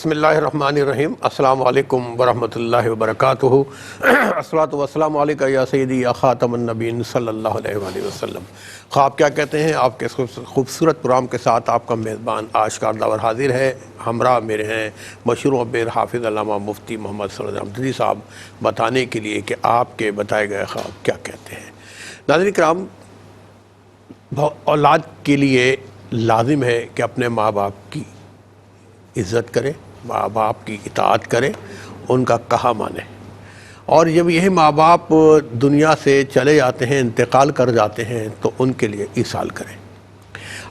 بسم اللہ الرحمن الرحیم۔ السلام علیکم ورحمۃ اللہ وبرکاتہ۔ الصلاۃ والسلام علیکہ یا سیدی یا خاتم النبیین صلی اللہ علیہ وآلہ وسلم۔ خواب کیا کہتے ہیں آپ کے خوبصورت پروگرام کے ساتھ آپ کا میزبان آشکار داور حاضر ہے۔ ہمراہ میرے ہیں مشہور معبر حافظ علامہ مفتی محمد صلی اللہ علیہ وسلم صاحب بتانے کے لیے کہ آپ کے بتائے گئے خواب کیا کہتے ہیں۔ ناظرین کرام، اولاد کے لیے لازم ہے کہ اپنے ماں باپ کی عزت کرے، ماں باپ کی اطاعت کرے، ان کا کہا مانے، اور جب یہ ماں باپ دنیا سے چلے جاتے ہیں، انتقال کر جاتے ہیں، تو ان کے لیے ایصال کریں۔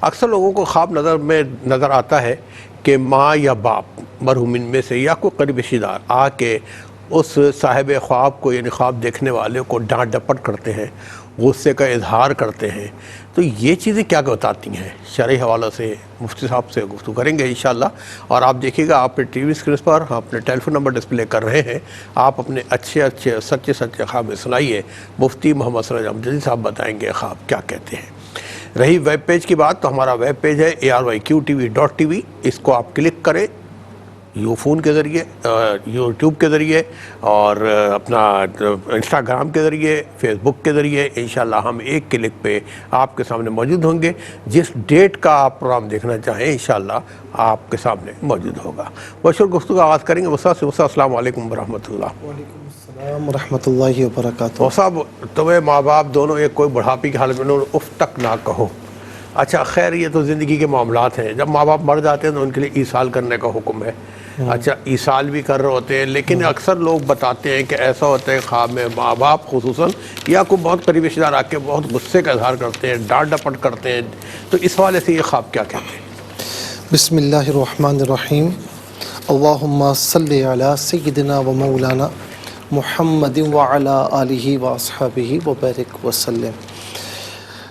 اکثر لوگوں کو خواب نظر آتا ہے کہ ماں یا باپ مرحومین میں سے یا کوئی قریبی رشتہ دار آ کے اس صاحب خواب کو یعنی خواب دیکھنے والے کو ڈانٹ ڈپٹ کرتے ہیں، غصے کا اظہار کرتے ہیں۔ تو یہ چیزیں کیا بتاتی ہیں؟ شرعی حوالہ سے مفتی صاحب سے گفتگو کریں گے انشاءاللہ۔ اور آپ دیکھیے گا، آپ ٹی وی اسکرین پر اپنے ٹیلی فون نمبر ڈسپلے کر رہے ہیں، آپ اپنے اچھے سچے خواب سنائیے، مفتی محمد صلی اللہ علیہ وسلم صاحب بتائیں گے خواب کیا کہتے ہیں۔ رہی ویب پیج کی بات، تو ہمارا ویب پیج ہے ARYQTV.tv، اس کو آپ کلک کریں فون کے ذریعے، یوٹیوب کے ذریعے، اور اپنا انسٹاگرام کے ذریعے، فیس بک کے ذریعے، انشاءاللہ ہم ایک کلک پہ آپ کے سامنے موجود ہوں گے۔ جس ڈیٹ کا آپ پروگرام دیکھنا چاہیں انشاءاللہ آپ کے سامنے موجود ہوگا۔ مشہور گفتگو آغاز کریں گے وسیع سے۔ السلام علیکم ورحمۃ اللہ۔ وعلیکم السلام ورحمۃ اللہ وبرکاتہ۔ صاحب، تمہیں ماں باپ دونوں ایک کوئی بڑھاپی کی حالت میں اف تک نہ کہو۔ اچھا خیر، یہ تو زندگی کے معاملات ہیں، جب ماں باپ مر جاتے ہیں تو ان کے لیے ایصال کرنے کا حکم ہے۔ اچھا، ایصال بھی کر رہے ہوتے ہیں، لیکن اکثر لوگ بتاتے ہیں کہ ایسا ہوتا ہے خواب میں ماں باپ خصوصاً یا کوئی بہت قریبی رشتہ دار آ کے بہت غصے کا اظہار کرتے ہیں، ڈانٹ ڈپٹ کرتے ہیں، تو اس حوالے سے یہ خواب کیا کہتے ہیں؟ بسم اللہ الرحمن الرحیم۔ اللہم صلی علی سیدنا و مولانا محمد وعلی آلہ واصحابہ وبارک وسلم۔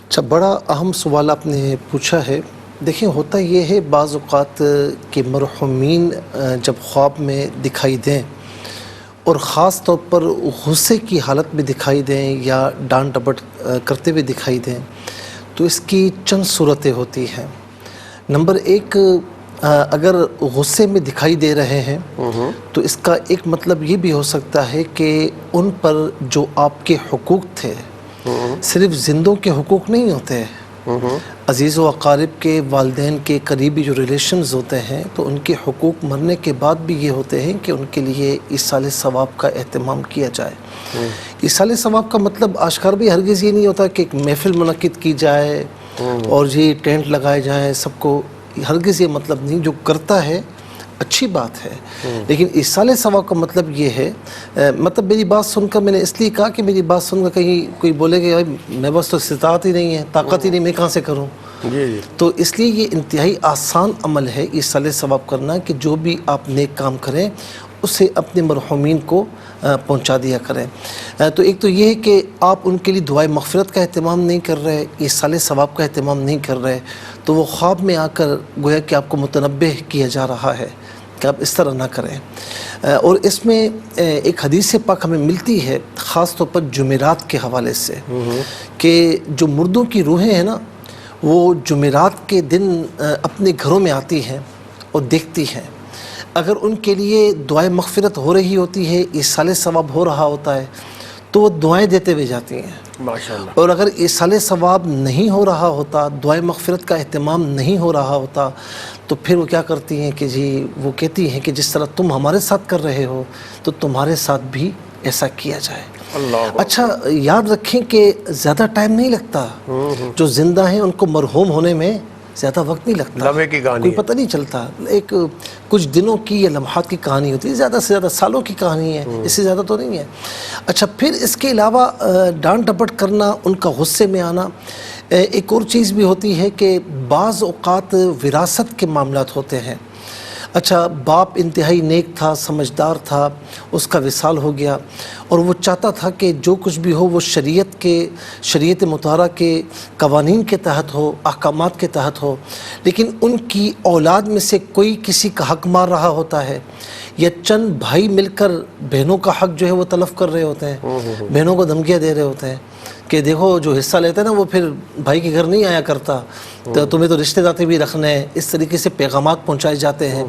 اچھا، بڑا اہم سوال آپ نے پوچھا ہے۔ دیکھیں، ہوتا یہ ہے بعض اوقات کہ مرحومین جب خواب میں دکھائی دیں اور خاص طور پر غصے کی حالت میں دکھائی دیں یا ڈانٹ ڈپٹ کرتے ہوئے دکھائی دیں، تو اس کی چند صورتیں ہوتی ہیں۔ نمبر ایک، اگر غصے میں دکھائی دے رہے ہیں تو اس کا ایک مطلب یہ بھی ہو سکتا ہے کہ ان پر جو آپ کے حقوق تھے، صرف زندوں کے حقوق نہیں ہوتے، عزیز و اقارب کے، والدین کے قریبی جو ریلیشنز ہوتے ہیں، تو ان کے حقوق مرنے کے بعد بھی یہ ہوتے ہیں کہ ان کے لیے ایصال ثواب کا اہتمام کیا جائے۔ ایصال ثواب کا مطلب آشکار بھی ہرگز یہ نہیں ہوتا کہ ایک محفل منعقد کی جائے اور یہ ٹینٹ لگائے جائیں سب کو، ہرگز یہ مطلب نہیں۔ جو کرتا ہے اچھی بات ہے، لیکن ایصال ثواب کا مطلب یہ ہے، مطلب میری بات سن کر، میں نے اس لیے کہا کہ میری بات سن کر کہیں کوئی بولے کہ میں بس تو استطاعت ہی نہیں ہے، طاقت ہی نہیں، میں کہاں سے کروں۔ تو اس لیے یہ انتہائی آسان عمل ہے ایصال ثواب کرنا، کہ جو بھی آپ نیک کام کریں اسے اپنے مرحومین کو پہنچا دیا کریں۔ تو ایک تو یہ ہے کہ آپ ان کے لیے دعائے مغفرت کا اہتمام نہیں کر رہے، ایصال ثواب کا اہتمام نہیں کر رہے، تو وہ خواب میں آ کر گویا کہ آپ کو متنبہ کیا جا رہا ہے کہ آپ اس طرح نہ کریں۔ اور اس میں ایک حدیث پاک ہمیں ملتی ہے، خاص طور پر جمعرات کے حوالے سے، کہ جو مردوں کی روحیں ہیں نا، وہ جمعرات کے دن اپنے گھروں میں آتی ہیں اور دیکھتی ہیں۔ اگر ان کے لیے دعائیں مغفرت ہو رہی ہوتی ہے، ایصال ثواب ہو رہا ہوتا ہے، تو وہ دعائیں دیتے ہوئے جاتی ہیں۔ ماشاءاللہ۔ اور اگر ایصال ثواب نہیں ہو رہا ہوتا، دعائیں مغفرت کا اہتمام نہیں ہو رہا ہوتا، تو پھر وہ کیا کرتی ہیں کہ جی، وہ کہتی ہیں کہ جس طرح تم ہمارے ساتھ کر رہے ہو تو تمہارے ساتھ بھی ایسا کیا جائے۔ اچھا، یاد رکھیں کہ زیادہ ٹائم نہیں لگتا، جو زندہ ہیں ان کو مرحوم ہونے میں زیادہ وقت نہیں لگتا، لمحے کی کہانی، کوئی پتہ نہیں چلتا، ایک کچھ دنوں کی یا لمحات کی کہانی ہوتی ہے، زیادہ سے زیادہ سالوں کی کہانی ہے، اس سے زیادہ تو نہیں ہے۔ اچھا، پھر اس کے علاوہ ڈانٹ ڈپٹ کرنا، ان کا غصے میں آنا، ایک اور چیز بھی ہوتی ہے کہ بعض اوقات وراثت کے معاملات ہوتے ہیں۔ اچھا، باپ انتہائی نیک تھا، سمجھدار تھا، اس کا وصال ہو گیا، اور وہ چاہتا تھا کہ جو کچھ بھی ہو وہ شریعت مطہرہ کے قوانین کے تحت ہو، احکامات کے تحت ہو، لیکن ان کی اولاد میں سے کوئی کسی کا حق مار رہا ہوتا ہے، یا چند بھائی مل کر بہنوں کا حق جو ہے وہ تلف کر رہے ہوتے ہیں، بہنوں کو دھمکیاں دے رہے ہوتے ہیں، کہ دیکھو جو حصہ لیتا ہے نا وہ پھر بھائی کے گھر نہیں آیا کرتا، تو تمہیں تو رشتہ داری بھی رکھنا ہے، اس طریقے سے پیغامات پہنچائے جاتے ہیں۔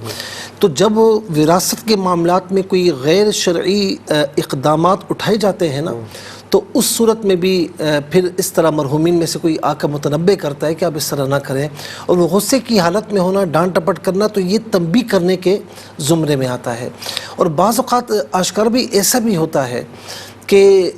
تو جب وراثت کے معاملات میں کوئی غیر شرعی اقدامات اٹھائے جاتے ہیں نا، تو اس صورت میں بھی پھر اس طرح مرحومین میں سے کوئی آ کر متنبہ کرتا ہے کہ آپ اس طرح نہ کریں، اور وہ غصے کی حالت میں ہونا، ڈانٹ ٹپٹ کرنا، تو یہ تنبیہ کرنے کے زمرے میں آتا ہے۔ اور بعض اوقات آشکار بھی ایسا بھی ہوتا ہے کہ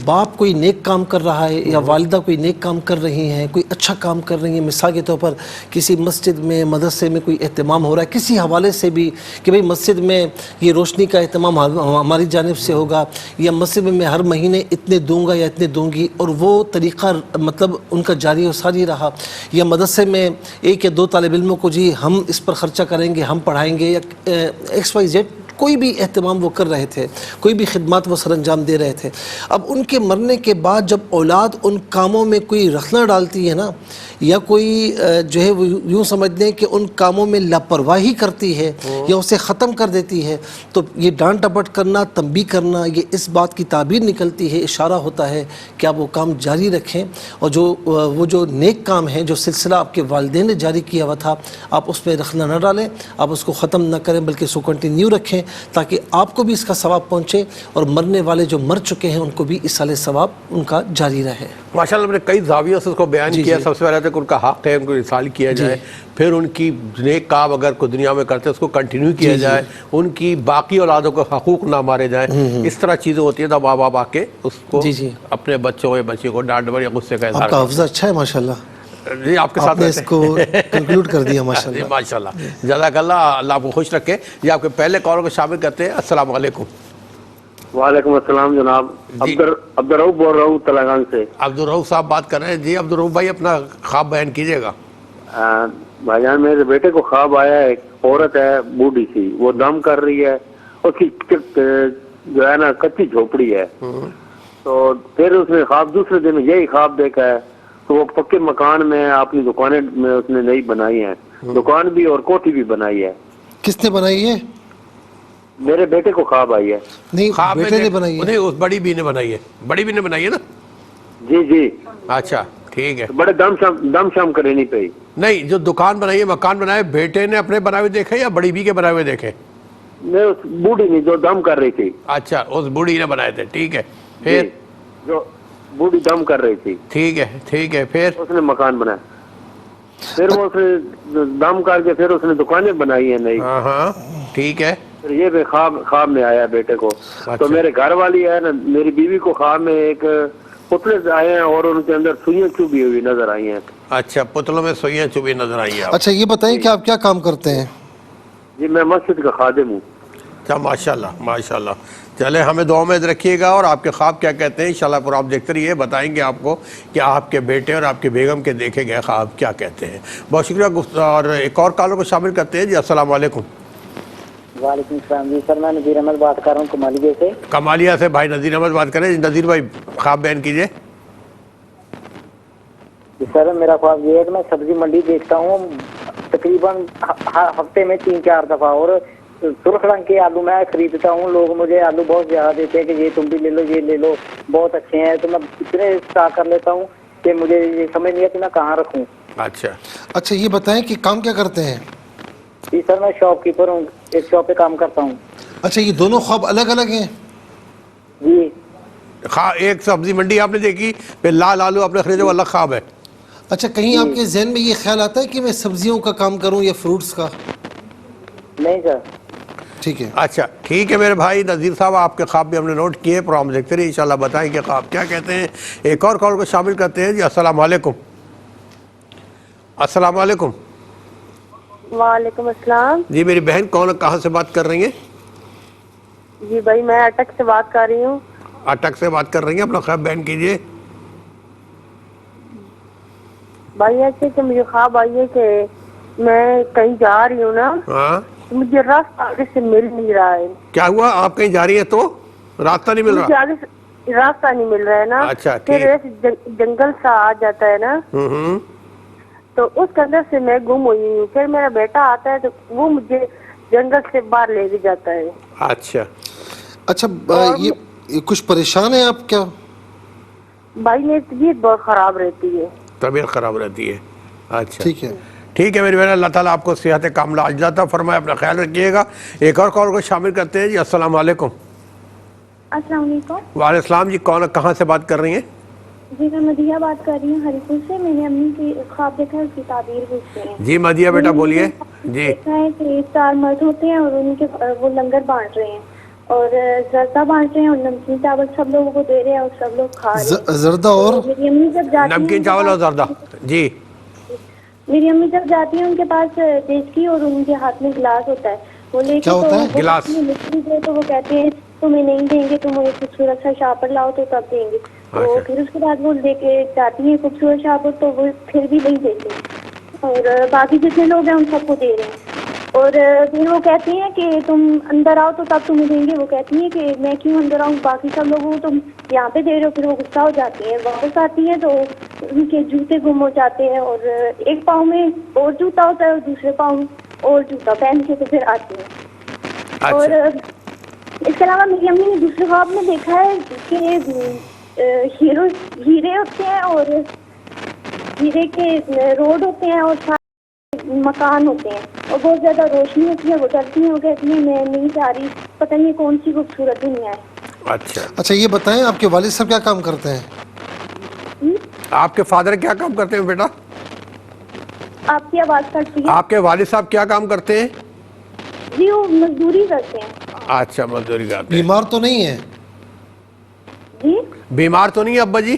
باپ کوئی نیک کام کر رہا ہے یا والدہ کوئی نیک کام کر رہی ہیں، کوئی اچھا کام کر رہی ہیں، مثال کے طور پر کسی مسجد میں، مدرسے میں کوئی اہتمام ہو رہا ہے کسی حوالے سے بھی کہ بھئی مسجد میں یہ روشنی کا اہتمام ہماری جانب سے ہوگا، یا مسجد میں ہر مہینے اتنے دوں گا یا اتنے دوں گی، اور وہ طریقہ مطلب ان کا جاری و ساری رہا، یا مدرسے میں ایک یا دو طالب علموں کو جی ہم اس پر خرچہ کریں گے، ہم پڑھائیں گے، یا ایکس وائی زیڈ کوئی بھی اہتمام وہ کر رہے تھے، کوئی بھی خدمات وہ سر انجام دے رہے تھے۔ اب ان کے مرنے کے بعد جب اولاد ان کاموں میں کوئی رخنہ ڈالتی ہے نا، یا کوئی جو ہے وہ یوں سمجھ لیں کہ ان کاموں میں لاپرواہی کرتی ہے یا اسے ختم کر دیتی ہے، تو یہ ڈانٹ ڈپٹ کرنا، تنبیہ کرنا، یہ اس بات کی تعبیر نکلتی ہے، اشارہ ہوتا ہے کہ آپ وہ کام جاری رکھیں، اور وہ جو نیک کام ہیں، جو سلسلہ آپ کے والدین نے جاری کیا ہوا تھا، آپ اس میں رخنہ نہ ڈالیں، آپ اس کو ختم نہ کریں، بلکہ اس کو کنٹینیو رکھیں، تاکہ آپ کو بھی اس کا ثواب پہنچے اور مرنے والے جو مر چکے ہیں ان کو بھی اصال ثواب ان کا جاری رہے۔ ماشاء اللہ، ہم نے کئی زاویوں سے اس کو بیان کیا۔ سب سے پہلے تو ان کا حق ہے، ان کو اصال کیا جائے، پھر ان کی نیک کام اگر کوئی دنیا میں کرتے ہیں اس کو کنٹینیو کیا جائے، ان کی باقی اولادوں کو حقوق نہ مارے جائیں، اس طرح چیزیں ہوتی ہیں۔ تو ماں باپ آ کے اس کو اپنے بچوں یا بچی کو ڈانٹ ڈپٹ یا غصے کا اظہار۔ آپ کا حافظہ اچھا ہے ماشاءاللہ، جی آپ کے ساتھ اس کو کنکلوڈ کر دیا ماشاءاللہ۔ ماشاءاللہ، جزاک اللہ، اللہ آپ کو خوش رکھے۔ یہ آپ کے پہلے کالوں کو شامل کرتے ہیں۔ السلام علیکم۔ وعلیکم السلام جناب، عبدالرؤف بول رہا ہوں تلنگانہ سے۔ عبدالرؤف صاحب بات کر رہے ہیں۔ جی عبدالرؤف بھائی، اپنا خواب بیان کیجیے گا۔ بھائی جان، میرے بیٹے کو خواب آیا ہے، ایک عورت ہے بوڑھی سی، وہ دم کر رہی ہے، اس کی جو ہے نا کچی جھوپڑی ہے، تو پھر اس نے خواب دوسرے دن یہی خواب دیکھا ہے، تو وہ پکے مکان میں اپنی دکانیں میں اس نے نئی بنائی ہیں، دکان بھی اور کوٹھی بھی بنائی ہے۔ کس نے بنائی ہے؟ میرے بیٹے کو خواب آئی ہے۔ نہیں، بیٹے نے بنائی ہے؟ نہیں، اس بڑی بی نے بنائی ہے۔ بڑی بی نے بنائی ہے نا؟ جی جی۔ اچھا ٹھیک ہے۔ بڑے دم شام کرنی پئی۔ نہیں، جو دکان بنائی ہے، مکان بنائے، بیٹے نے اپنے بنائے ہوئے دیکھے یا بڑی بی کے بنائے ہوئے دیکھے؟ میں اس بوڑھی نے جو دم کر رہی تھی۔ اچھا، اس بوڑھی نے بنائے تھے، ٹھیک ہے۔ پھر جو بوڑھی دم کر رہی تھی، ٹھیک ہے ٹھیک ہے، پھر اس نے مکان بنایا، پھر وہ اس نے دم کر کے پھر اس نے دکانیں بنائی ہیں نئی۔ ہاں ہاں ٹھیک ہے۔ پھر یہ بھی خواب میں آیا بیٹے کو۔ تو میرے گھر والی ہے نا، میری بیوی کو خواب میں ایک پتلے آئے ہیں اور ان کے اندر سوئیاں چبھی ہوئی نظر آئی ہیں۔ اچھا، پتلوں میں سوئیاں چبھی نظر آئی ہیں۔ اچھا یہ بتائیں کہ آپ کیا کام کرتے ہیں؟ جی میں مسجد کا خادم ہوں۔ اچھا ماشاء اللہ ماشاء اللہ، چلے ہمیں دعا میں رکھیے گا، اور آپ کے خواب کیا کہتے ہیں انشاءاللہ پورا آپ دیکھتے رہیے، بتائیں گے آپ کو کہ آپ کے بیٹے اور آپ کے بیگم کے دیکھے گئے خواب کیا کہتے ہیں۔ بہت شکریہ۔ اور ایک اور کالوں کو شامل کرتے ہیں۔ جی السلام علیکم۔ وعلیکم السلام۔ جی سر، میں نذیر احمد بات کر رہا ہوں کمالیہ سے۔ کمالیہ سے بھائی نذیر احمد بات کریں۔ نذیر بھائی خواب بیان کیجیے۔ جی سر، میرا خواب یہ ہے کہ میں سبزی منڈی دیکھتا ہوں تقریباً ہفتے میں 3-4 دفعہ، اور سرخ رنگ کے آلو میں خریدتا ہوں، لوگ مجھے آلو بہت زیادہ دیتے ہیں کہ یہ تم بھی لے لو، یہ لے لو، بہت اچھے ہیں، تو میں اتنے اسٹاک کر لیتا ہوں کہ مجھے یہ سمجھ نہیں ہے کہ میں کہاں رکھوں۔ اچھا یہ بتائیں کہ کام کیا کرتے ہیں؟ جی سر، میں شاپ کیپر ہوں، ایک شاپ پہ کام کرتا ہوں۔ اچھا یہ دونوں خواب الگ الگ ہیں؟ جی ایک سبزی منڈی آپ نے دیکھی، پھر لال آلو آپ نے خریدے، وہ الگ خواب ہے۔ اچھا کہیں آپ کے ذہن میں یہ خیال آتا ہے کہ میں سبزیوں کا کام کروں یا فروٹس کا؟ نہیں سر۔ ٹھیک ہے۔ اچھا ٹھیک ہے میرے بھائی نذیر صاحب، آپ کے خواب بھی ہم نے نوٹ کیے، پروگرام دیکھتے رہیے، انشاءاللہ بتائیں کہ خواب کیا کہتے ہیں۔ ایک اور کال کو شامل کرتے ہیں۔ جی السلام علیکم۔ السلام علیکم۔ وعلیکم السلام۔ جی میری بہن کون، کہاں سے بات کر رہی ہیں؟ جی بھائی میں اٹک سے بات کر رہی ہوں۔ اٹک سے بات کر رہی ہیں، اپنا خواب بیان کیجیے۔ بھائی ایسے کہ مجھے خواب آئی ہے کہ میں کہیں جا رہی ہوں نا، ہاں مجھے راستہ آگے سے مل نہیں رہا ہے۔ کیا ہوا؟ آپ کہیں جا رہی ہیں تو راستہ نہیں مل مجھے رہا؟ آگے سے راستہ نہیں مل رہا ہے نا۔ اچھا پھر ایسے جنگل سا آ جاتا ہے نا، تو اس کے اندر سے میں گم ہوئی ہوں۔ پھر میرا بیٹا آتا ہے تو وہ مجھے جنگل سے باہر لے کے جاتا ہے۔ اچھا اچھا یہ کچھ پریشان ہیں آپ کیا؟ بھائی میری طبیعت بہت خراب رہتی ہے. طبیعت خراب رہتی ہے. اچھا ٹھیک ہے. ٹھیک ہے میری بہن, اللہ تعالیٰ آپ کو صحت کاملہ عاجلہ عطا فرمائے, اپنا خیال رکھیے گا. ایک اور کال کو شامل کرتے ہیں جی. السلام علیکم. السلام علیکم. وعلیکم السلام جی. کون کہاں سے بات کر رہی ہیں؟ جی میں مدیحہ بات کر رہی ہوں ہری پور سے. میں نے امی کی خواب دیکھا ہے, اس کی تعبیر پوچھتے ہیں. جی مدیحہ بیٹا بولیے. جی دیکھا ہے کہ 4 مرد ہوتے ہیں اور ان کے وہ لنگر بانٹ رہے ہیں اور زردہ بانٹ رہے ہیں اور نمکین چاول سب لوگوں کو دے رہے ہیں اور سب لوگ کھا رہے ہیں. زردہ اور تو میری امی جب جاتی ہیں نمکین چاول اور زردہ. جی میری امی جب جاتی ہیں ان کے پاس دیکھتی اور ان کے ہاتھ میں گلاس ہوتا ہے, وہ لے کے کیا تو ہوتا ہے؟ گلاس. مٹی دے تو وہ کہتے ہیں تمہیں نہیں دیں گے, تم خوبصورت سا شاپر لاؤ تو تب دیں گے. تو پھر اس کے بعد وہ لے کے جاتی ہیں خوبصورت شاپر, تو وہ پھر بھی نہیں دیتے اور باقی جتنے لوگ ہیں ان سب کو دے رہے ہیں. اور پھر وہ کہتے ہیں کہ تم اندر آؤ تو تب تمہیں دیں گے. وہ کہتی ہیں کہ میں کیوں اندر آؤں, باقی سب لوگوں کو تم یہاں پہ دے رہے ہو. پھر وہ غصہ ہو جاتی ہیں, واپس آتی ہیں تو ان کے جوتے گم ہو جاتے ہیں اور ایک پاؤں میں اور جوتا ہوتا ہے اور دوسرے پاؤں میں اور جوتا پہن کے تو پھر آتی ہیں. اور اس کے علاوہ میری امی نے دوسرے خواب میں دیکھا ہے کہ ہیرے ہوتے ہیں اور ہیرے کے روڈ ہوتے ہیں اور مکان ہوتے ہیں اور بہت زیادہ روشنی ہوتی ہے. وہ ڈرتی ہیں, وہ کہتی ہیں میں نہیں جا رہی, پتہ نہیں کون سی خوبصورت دنیا ہے. اچھا یہ بتائیں آپ کے والد صاحب کیا کام کرتے ہیں؟ آپ کے فادر کیا کام کرتے ہیں بیٹا؟ آپ کی آواز کٹتی ہے. آپ کے والد صاحب کیا کام کرتے ہیں؟ جی وہ مزدوری کرتے ہیں. اچھا مزدوری کرتے ہیں. بیمار تو نہیں ہے؟ جی بیمار تو نہیں ہے ابا جی؟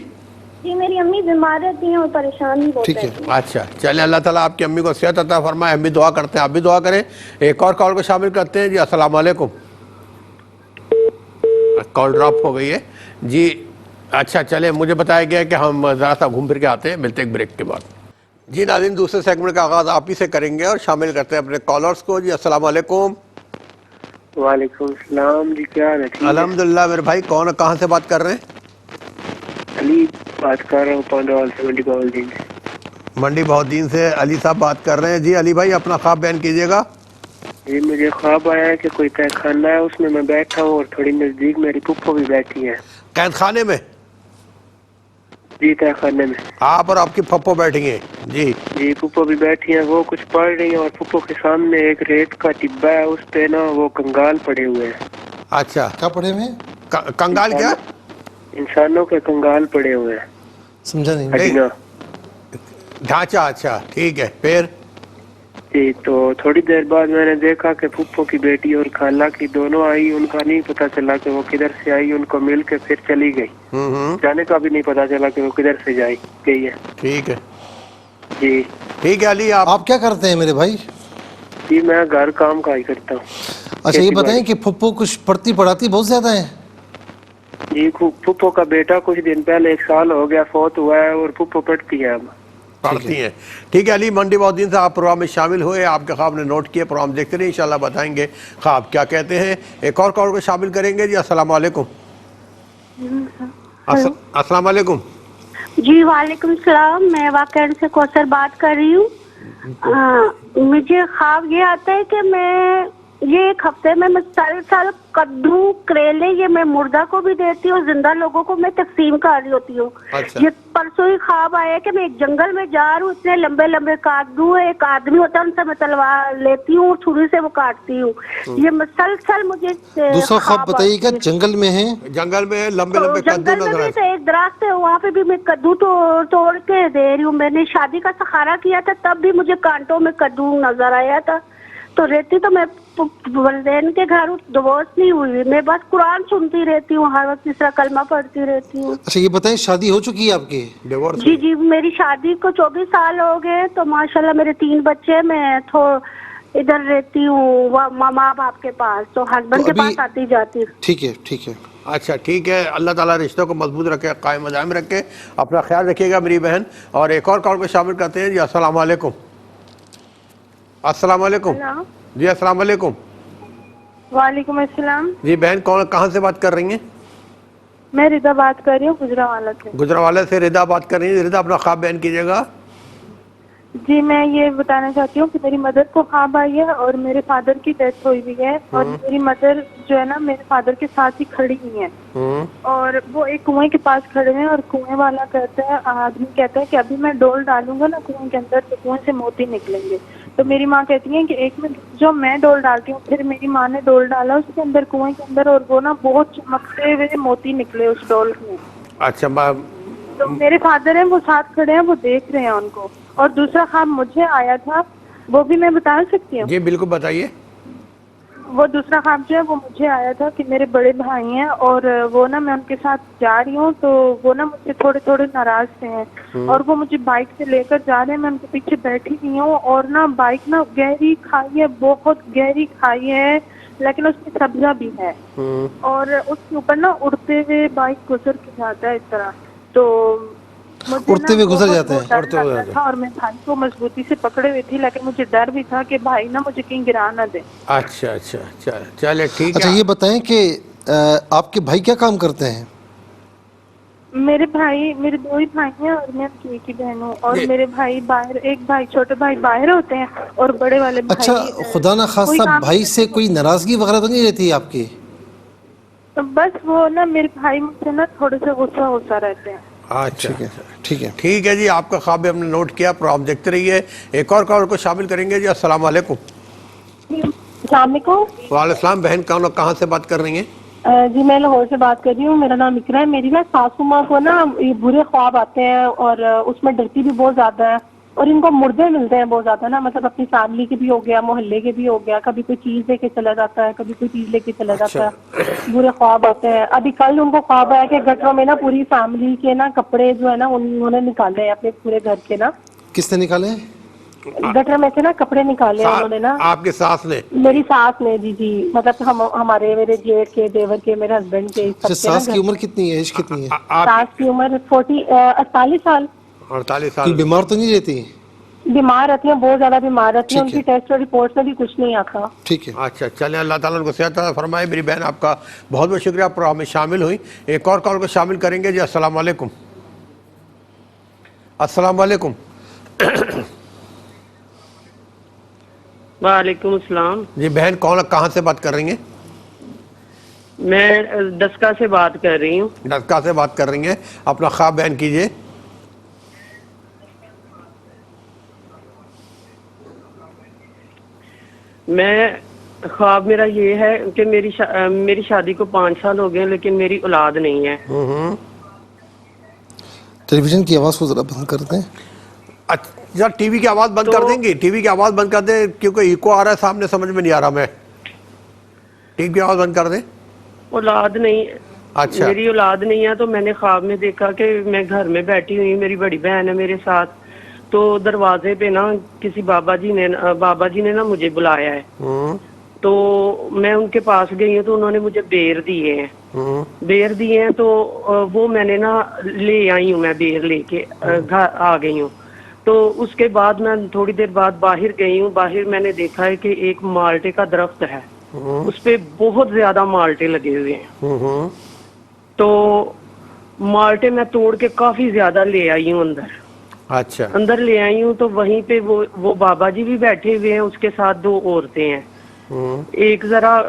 جی میری امی بیمار رہتی ہیں اور پریشان بھی بہت رہتی ہیں. اچھا چلیں, اللہ تعالیٰ آپ کی امی کو صحت عطا فرمائے. ہم بھی دعا کرتے ہیں, آپ بھی دعا کریں. ایک اور کال کو شامل کرتے ہیں جی. السلام علیکم. کال ڈراپ ہو گئی ہے جی. اچھا چلیں, مجھے بتایا گیا کہ ہم ذرا سا گھوم پھر کے آتے ہیں, ملتے ایک بریک کے بعد. جی ناظرین, دوسرے سیگمنٹ کا آغاز آپ ہی سے کریں گے اور شامل کرتے ہیں اپنے کالرز کو جی. السلام علیکم. وعلیکم السلام جی. کیا حال ہے؟ الحمدللہ. میرے بھائی کون, کہاں سے بات کر رہے ہیں؟ علی بات کر رہا ہوں, پانڈوال سے, منڈی بہاؤالدین سے. منڈی بہاؤالدین سے علی صاحب بات کر رہے ہیں جی. علی بھائی اپنا خواب بیان کیجیے گا. جی مجھے خواب آیا ہے کہ کوئی تہ خانہ ہے, اس میں بیٹھا ہوں اور تھوڑی نزدیک میری پھپھو بھی بیٹھی ہے. قید خانے میں؟ جی تہ خانے میں. آپ اور آپ کی پھپھو بیٹھی ہیں جی. جی پھپھو بھی بیٹھی ہیں, وہ کچھ پڑھ رہی ہیں اور پھپھو کے سامنے ایک ریت کا ٹبا ہے, اس پہ نا وہ کنگال پڑے ہوئے ہیں. اچھا کیا پڑے ہوئے؟ کنگال کیا؟ انسانوں کے کنگال پڑے ہوئے ہیں. سمجھا نہیں. ہڈیاں. ڈھانچہ. اچھا ٹھیک ہے, پھر؟ جی تو تھوڑی دیر بعد میں نے دیکھا کہ پھپھو کی بیٹی اور خالہ کی دونوں آئی. ان کا نہیں پتا چلا کہ وہ کدھر سے آئی, ان کو مل کے پھر چلی گئی. جانے کا بھی نہیں پتا چلا کہ وہ کدھر سے گئی ہے. ٹھیک ہے جی ٹھیک ہے. علی آپ کیا کرتے ہیں میرے بھائی؟ جی میں گھر کام کا ہی کرتا ہوں. اچھا یہ بتائیں کہ پھپھو کچھ پڑھتی پڑھاتی بہت زیادہ ہے؟ جی پھپھو کا بیٹا کچھ دن پہلے 1 سال ہو گیا فوت ہوا ہے اور پھپھو پڑھتی ہے اب. پڑھتی ہیں. ٹھیک ہے علی, منڈی بہاؤالدین سے آپ پروگرام میں شامل ہوئے, آپ کے خواب نے نوٹ کیے, پروگرام دیکھتے رہے, انشاءاللہ بتائیں گے خواب کیا کہتے ہیں. ایک اور کال کو شامل کریں گے جی. السلام علیکم. السلام علیکم. جی وعلیکم السلام. میں واقعہ سے کوثر بات کر رہی ہوں. مجھے خواب یہ آتا ہے کہ میں یہ 1 ہفتے میں مسلسل کدو کریلے یہ میں مردہ کو بھی دیتی ہوں, زندہ لوگوں کو میں تقسیم کر رہی ہوتی ہوں. یہ پرسوں ہی خواب آیا کہ میں ایک جنگل میں جا رہی ہوں, اتنے لمبے لمبے کدو, ایک آدمی ہوتا ہے, ان سے میں تلوار لیتی ہوں, چھری سے وہ کاٹتی ہوں. یہ مسلسل مجھے دوسرا خواب بتائیے گا. جنگل میں ہیں؟ جنگل میں لمبے لمبے کدو نظر آئے. تو ایک درخت ہے, وہاں پہ بھی میں کدو توڑ کے دے رہی ہوں. میں نے شادی کا سخارا کیا تھا, تب بھی مجھے کانٹوں میں کدو نظر آیا تھا. تو رہتی تو میں والدین کے گھر ڈیورس نہیں ہوئی, میں بس قرآن سنتی رہتی ہوں, ہر وقت تیسرا کلمہ پڑھتی رہتی ہوں. اچھا یہ بتائیں شادی ہو چکی ہے آپ کی؟ جی جی میری شادی کو 24 سال ہو گئے. تو ماشاءاللہ میرے 3 بچے, میں ادھر رہتی ہوں ماں باپ کے پاس, تو ہسبینڈ کے پاس آتی جاتی. ٹھیک ہے ٹھیک ہے. اچھا ٹھیک ہے. اللہ تعالیٰ رشتوں کو مضبوط رکھے, قائم و دائم رکھے. اپنا خیال رکھیے گا میری بہن. اور ایک اور کال کو شامل کرتے ہیں جی. السلام علیکم. السلام علیکم. جی السلام علیکم. وعلیکم السلام. جی بہن کون, کہاں سے بات کر رہی ہیں؟ میں رضا بات کر رہی ہوں گجرانوالہ سے. گجرانوالہ سے رضا بات کر رہی ہیں. رضا اپنا خواب بیان کیجیے گا. جی میں یہ بتانا چاہتی ہوں کہ میری مدر کو خواب آئی ہے اور میرے فادر کی ڈیتھ ہوئی ہوئی ہے اور میری مدر جو ہے نا میرے فادر کے ساتھ ہی کھڑی ہوئی ہیں اور وہ ایک کنویں کے پاس کھڑے ہیں اور کنویں والا کہتا ہے, آدمی کہتا ہے کہ ابھی میں ڈول ڈالوں گا نا کنویں کے اندر تو کنویں سے موتی نکلیں گے. تو میری ماں کہتی ہیں کہ ایک منٹ جو میں ڈول ڈالتی ہوں. پھر میری ماں نے ڈول ڈالا اس کے اندر کنویں کے اندر اور وہ نا بہت چمکتے ہوئے موتی نکلے اس ڈول میں. اچھا تو میرے فادر ہیں وہ ساتھ کھڑے ہیں, وہ دیکھ رہے ہیں ان کو. اور دوسرا خواب مجھے آیا تھا وہ بھی میں بتا سکتی ہوں؟ جی بالکل بتائیے. وہ دوسرا خواب جو ہے وہ مجھے آیا تھا کہ میرے بڑے بھائی ہیں اور وہ نا میں ان کے ساتھ جا رہی ہوں تو وہ نا مجھ سے تھوڑے تھوڑے ناراض سے ہیں اور وہ مجھے بائک سے لے کر جا رہے ہیں. میں ان کے پیچھے بیٹھی ہوئی ہوں اور نا بائک نا گہری کھائی ہے, بہت گہری کھائی ہے لیکن اس میں سبزہ بھی ہے اور اس کے اوپر نا اڑتے ہوئے بائک گزر کے جاتا ہے اس طرح. تو مجھے اڑتے ہوئے گزر جاتے ہیں. ڈر لگ رہا تھا اور میں بھائی کو مضبوطی سے پکڑے ہوئی تھی لیکن مجھے ڈر بھی تھا کہ بھائی نا مجھے کہیں گرا نہ دے. اچھا چلے ٹھیک ہے. اچھا یہ بتائیں کہ آپ کے بھائی کیا کام کرتے ہیں؟ میرے بھائی, میرے 2 ہی بھائی ہیں اور میں ان کی ایک ہی بہن ہوں اور میرے بھائی باہر, ایک بھائی چھوٹے بھائی باہر ہوتے ہیں اور بڑے والے بھائی. اچھا خدا نہ خواستہ بھائی سے کوئی ناراضگی وغیرہ تو نہیں رہتی آپ کی؟ بس وہ نا میرے بھائی مجھ سے نا تھوڑے سے غصہ رہتے ہیں. اچھا ٹھیک ہے جی, آپ کا خواب ہم نے نوٹ کیا. پروگرام دیکھتے رہیے. ایک اور کال کو شامل کریں گے جی. السلام علیکم. السلام علیکم. وعلیکم السلام. بہن کہاں سے بات کر رہی ہیں؟ جی میں لاہور سے بات کر رہی ہوں. میرا نام اقرا ہے. میری نا ساسو ماں کو نا یہ برے خواب آتے ہیں اور اس میں ڈرتی بھی بہت زیادہ ہے اور ان کو مردے ملتے ہیں بہت زیادہ نا, مطلب اپنی فیملی کے بھی ہو گیا, محلے کے بھی ہو گیا. کبھی کوئی چیز لے کے چلا جاتا ہے, کبھی کوئی چیز لے کے چلا جاتا ہے. برے خواب آتے ہیں. ابھی کل ان کو خواب آیا کہ گٹروں میں نا پوری فیملی کے نا کپڑے جو ہے نا انہوں نے نکالے ہیں اپنے پورے گھر کے نا. کس نے نکالے؟ گٹر میں سے نا کپڑے نکالے ہیں انہوں نے نا. آپ کی ساس نے؟ میری ساس نے. جی مطلب ہمارے میرے جیٹھ کے, دیور کے, میرے ہسبینڈ کے. ساس کی عمر کتنی ہے, ایج کتنی ہے؟ ساس کی عمر 48 سال. 48 سال. کوئی بیمار تو نہیں رہتی؟ بیمار رہتی ہیں, بہت زیادہ بیمار رہتی ہیں. ان کی ٹیسٹ اور رپورٹ میں بھی کچھ نہیں آتا. ٹھیک ہے. اچھا چلیں, اللہ تعالیٰ ان کو صحت عطا فرمائے. میری بہن آپ کا بہت بہت شکریہ, پروگرام میں شامل ہوئی. ایک اور کال کو شامل کریں گے جی. السلام علیکم. السلام علیکم. وعلیکم السلام. جی بہن کہاں سے بات کر رہی ہیں؟ میں دسکا سے بات کر رہی ہوں. دسکا سے بات کر رہی ہیں. اپنا خواب بیان کیجئے. میں خواب میرا یہ ہے کہ میری شادی کو 5 سال ہو گئے ہیں لیکن میری اولاد نہیں ہے. ٹیلی ویژن کی آواز کو ذرا بند کر دیں. اچھا ٹی وی کی آواز بند کر دیں گی؟ ٹی وی کی آواز بند کر دیں کیونکہ ایکو آ رہا ہے سامنے, سمجھ میں نہیں آ رہا. میں ٹی وی کی آواز بند کر دیں. اولاد نہیں. اچھا میری اولاد نہیں ہے تو میں نے خواب میں دیکھا کہ میں گھر میں بیٹھی ہوئی ہوں, میری بڑی بہن ہے میرے ساتھ. تو دروازے پہ نا کسی بابا جی نے نا مجھے بلایا ہے. تو میں ان کے پاس گئی ہوں تو انہوں نے مجھے بیر دیے ہیں. تو وہ میں نے نا لے آئی ہوں, میں بیر لے کے گھر آ گئی ہوں. تو اس کے بعد میں تھوڑی دیر بعد باہر گئی ہوں. باہر میں نے دیکھا ہے کہ ایک مالٹے کا درخت ہے, اس پہ بہت زیادہ مالٹے لگے ہوئے ہیں. تو مالٹے میں توڑ کے کافی زیادہ لے آئی ہوں اندر. اچھا اندر لے آئی ہوں تو وہیں پہ وہ بابا جی بھی بیٹھے ہوئے ہیں, اس کے ساتھ 2 عورتیں ہیں. ایک ذرا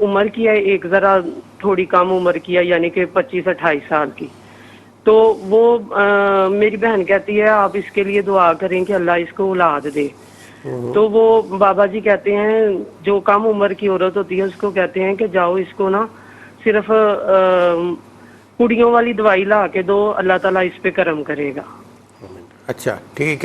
عمر کی ہے, ایک ذرا تھوڑی کم عمر کی ہے, یعنی کہ 25-28 سال کی. تو وہ میری بہن کہتی ہے آپ اس کے لیے دعا کریں کہ اللہ اس کو اولاد دے. تو وہ بابا جی کہتے ہیں جو کم عمر کی عورت ہوتی ہے اس کو کہتے ہیں کہ جاؤ اس کو نا صرف کڑیوں والی دوائی لا کے دو, اللہ تعالیٰ اس پہ کرم کرے گا. اچھا ٹھیک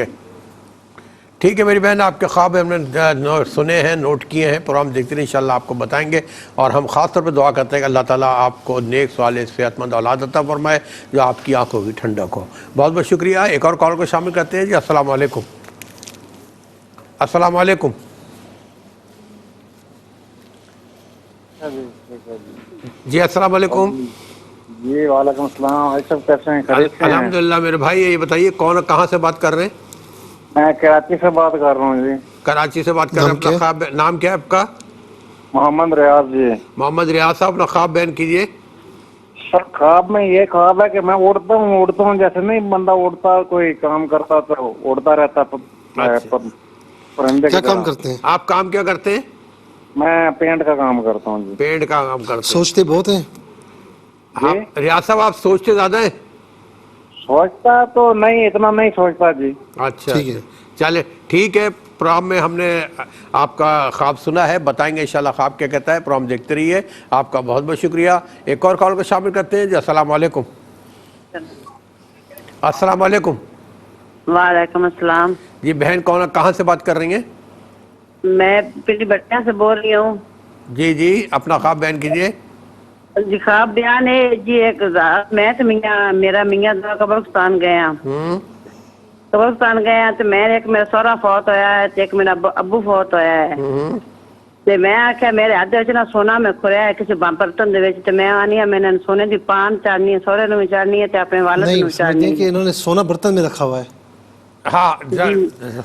ہے میری بہن, آپ کے خواب ہم نے سنے ہیں, نوٹ کیے ہیں. پروگرام دیکھتے ہیں, انشاءاللہ آپ کو بتائیں گے. اور ہم خاص طور پہ دعا کرتے ہیں کہ اللہ تعالیٰ آپ کو نیک صالح صحت مند اولاد عطا فرمائے جو آپ کی آنکھوں کی ٹھنڈک ہو. بہت بہت شکریہ. ایک اور کال کو شامل کرتے ہیں جی. السلام علیکم. السلام علیکم. جی السلام علیکم. جی وعلیکم السلام. سب کیسے ہیں؟ الحمدللہ. میرے بھائی یہ بتائیے کہاں سے بات کر رہے ہیں؟ میں کراچی سے بات کر رہا ہوں. جی کراچی سے بات کر رہے ہیں. اپنا خواب نام کیا ہے آپ کا؟ محمد ریاض. جی محمد ریاض صاحب اپنا خواب بیان کیجئے. سر خواب میں یہ خواب ہے کہ میں اڑتا ہوں جیسے نہیں بندہ اڑتا کوئی کام کرتا تو اڑتا رہتا, پرندے کیا کی کام طرح۔ کرتے ہیں؟ آپ کام کیا کرتے ہیں؟ میں پینٹ کا کام کرتا ہوں جی۔ پینٹ کا کام کرتے ہیں؟ سوچتے بہت ہیں؟ آپ ریاض صاحب آپ سوچتے زیادہ ہیں؟ سوچتا تو نہیں، اتنا نہیں سوچتا جی۔ اچھا ٹھیک ہے۔ چلے ٹھیک ہے، پروگرام میں ہم نے آپ کا خواب سنا ہے، بتائیں گے انشاءاللہ خواب کیا کہتا ہے، پروگرام دیکھتے رہیے۔ آپ کا بہت بہت شکریہ۔ ایک اور کال کو شامل کرتے ہیں جی۔ السلام علیکم۔ السلام علیکم۔ وعلیکم السلام جی بہن کون، کہاں سے بات کر رہی ہیں؟ میں پنڈی بٹیا سے بول رہی ہوں جی جی اپنا خواب بیان کیجیے۔ جی۔ خواب بیان ہے جی، ایک میں تو میرا میاں قبرستان گیا، قبرستان گیا تو میں ایک میرا سورا فوت ہویا ہے، ایک میرا ابو فوت ہویا ہے، تے میں آخیا میرے ہاتھ وچ نا سونا میں کھویا ہے کسی برتن دے وچ، تے میں آنی ہے میں نے سونے دی پان چاڑنی ہے، سورے نوں چاڑنی ہے تے اپنے والد نہیں نوں چاڑنی سمجھتے کہ ہے۔ انہوں نے سونا برتن میں رکھا ہوا ہے؟ ہاں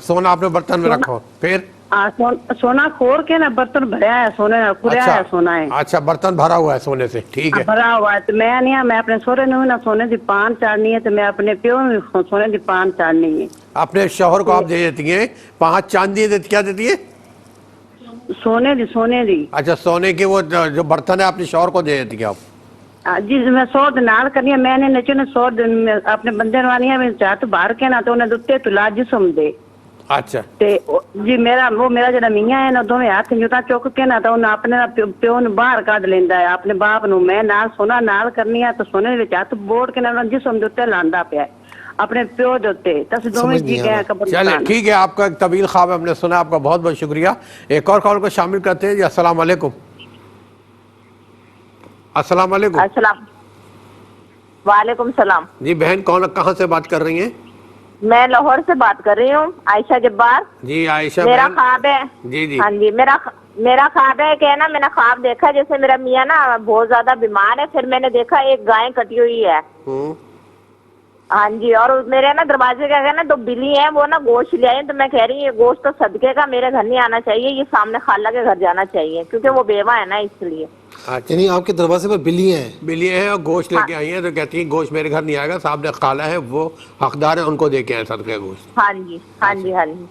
سونا آپ نے برتن میں رکھو، پھر سونا کھور کے نا برتن بھریا ہے، سونے کھریا ہے سونا ہے، اچھا برتن بھرا ہوا ہے سونے سے، ٹھیک ہے۔ بھرا ہوا ہے، تو میں نہیں میں اپنے سورے نوں نا سونے دی پان چاڑنی ہے، تو میں اپنے پیو نوں سونے دی پان چاڑنی ہے۔ اپنے شوہر کو آپ دے دیتی ہیں 5 چاندی کیا دیتی ہے؟ سونے دی اچھا سونے کے وہ جو برتن ہے اپنے شوہر کو دے دیتی ہیں آپ؟ جی میں 100 دینار کرنی ہے، میں نے نچے نے 100 اپنے بندے نوانی ہے، میں چاہت باہر کے نا تو انہیں دتے تلا جسم دے۔ اچھا تے جی میرا جڑا میاں ہے نا دوویں ہاتھ جوتا چک کے نا تو انہیں اپنے پیو نوں باہر کڈ لیندا ہے، اپنے باپ نوں میں نال سونا نال کرنی ہے، تو سونے دے ہاتھ بوڑ کے نا جسم دے اوتے لاندا پیا ہے اپنے پیو دے اوتے، تس دوویں جی گئے قبرستان۔ چلے ٹھیک ہے، آپ کا ایک طویل خواب ہم نے سنا، آپ کا بہت بہت شکریہ۔ ایک اور کال کو شامل کرتے ہیں جی۔ السلام علیکم۔ السلام علیکم۔ السلام وعلیکم السلام۔ جی بہن کون، کہاں سے بات کر رہی ہیں؟ میں لاہور سے بات کر رہی ہوں، عائشہ جبار۔ جی عائشہ میرا بہن۔ خواب ہے جی جی ہاں جی میرا خواب ہے کہ نا میں نے خواب دیکھا جیسے میرا میاں نا بہت زیادہ بیمار ہے، پھر میں نے دیکھا ایک گائے کٹی ہوئی ہے، ہاں جی، اور میرے نا دروازے کے آگے نا 2 بلی ہیں، وہ نا گوشت لے آئی، تو میں کہہ رہی ہوں یہ گوشت تو صدقے کا میرے گھر نہیں آنا چاہیے، یہ سامنے خالہ کے گھر جانا چاہیے کیونکہ وہ بیوہ ہے نا اس لیے۔ یعنی آپ کے دروازے پر بلیاں ہیں؟ بلیاں ہیں اور گوشت لے کے آئی ہیں، تو کہتی ہیں گوشت میرے گھر نہیں آئے گا، صاحب نے خالہ ہے وہ حقدار ہے، ان کو دے کے آئے صدقے گوشت۔ ہاں جی ہاں جی ہاں جی۔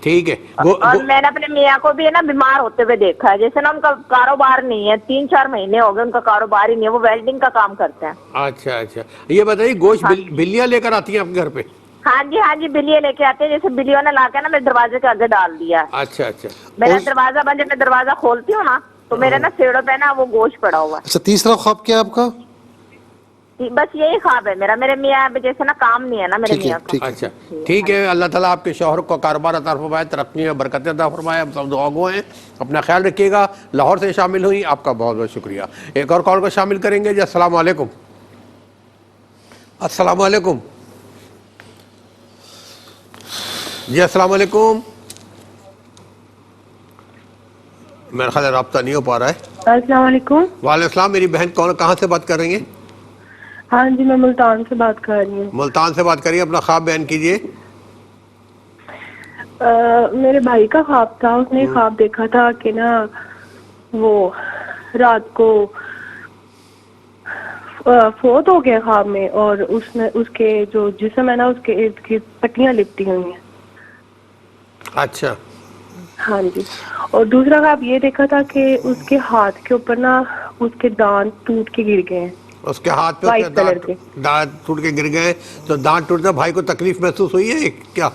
ٹھیک ہے۔ اور میں نے اپنے میاں کو بھی ہے نا بیمار ہوتے ہوئے دیکھا ہے، جیسے نا ان کا کاروبار نہیں ہے، 3-4 مہینے ہو گئے ان کا کاروبار ہی نہیں ہے، وہ ویلڈنگ کا کام کرتے ہیں۔ اچھا اچھا، یہ بتائیے گوشت بلیاں لے کر آتی ہیں آپ کے گھر پہ؟ ہاں جی بلیاں لے کے آتے ہیں، جیسے بلیوں نے لا کے نا میرے دروازے کے آگے ڈال دیا۔ اچھا اچھا، میرا دروازہ بند، جب میں دروازہ کھولتی ہوں نا تو میرے نا سیڑوں پہ نا وہ گوشت پڑا ہوا اچھا تیسرا خواب کیا ہے آپ کا؟ ہے، بس یہی خواب ہے میرا، میرے میاں جیسے نا کام نہیں ہے نا میرے میاں کا۔ اچھا ٹھیک ہے، اللہ تعالیٰ آپ کے شوہر کو کاروبار عطا فرمائے، ترقی اور برکت عطا فرمائے، ہم سب دعا گو ہیں، اپنا خیال رکھیے گا۔ لاہور سے شامل ہوئی، آپ کا بہت بہت شکریہ۔ ایک اور کال کو شامل کریں گے جی۔ السلام علیکم۔ السلام علیکم جی۔ السلام علیکم۔ میرا خیال ہے رابطہ نہیں ہو پا رہا ہے۔ السلام علیکم۔ وعلیکم السلام۔ میری بہن کون، کہاں سے بات کر رہی ہیں؟ ہاں جی میں ملتان سے بات کر رہی ہوں۔ ملتان سے بات کریے، اپنا خواب بیان کیجیے۔ میرے بھائی کا خواب تھا، اس نے خواب دیکھا تھا کہ نا وہ رات کو فوت ہو گیا خواب میں، اور اس کے جو جسم ہے نا اس کے ارد گرد پٹیاں لپٹی ہوئی ہیں۔ اچھا ہاں جی، اور دوسرا خواب یہ دیکھا تھا کہ اس کے ہاتھ کے اوپر نا اس کے دانت ٹوٹ کے گر گئے ہیں، اس کے ہاتھ پہ وائٹ کلر کے۔ دانت ٹوٹ کے گر گئے، تو دانت ٹوٹنے بھائی کو تکلیف محسوس ہوئی ہے کیا؟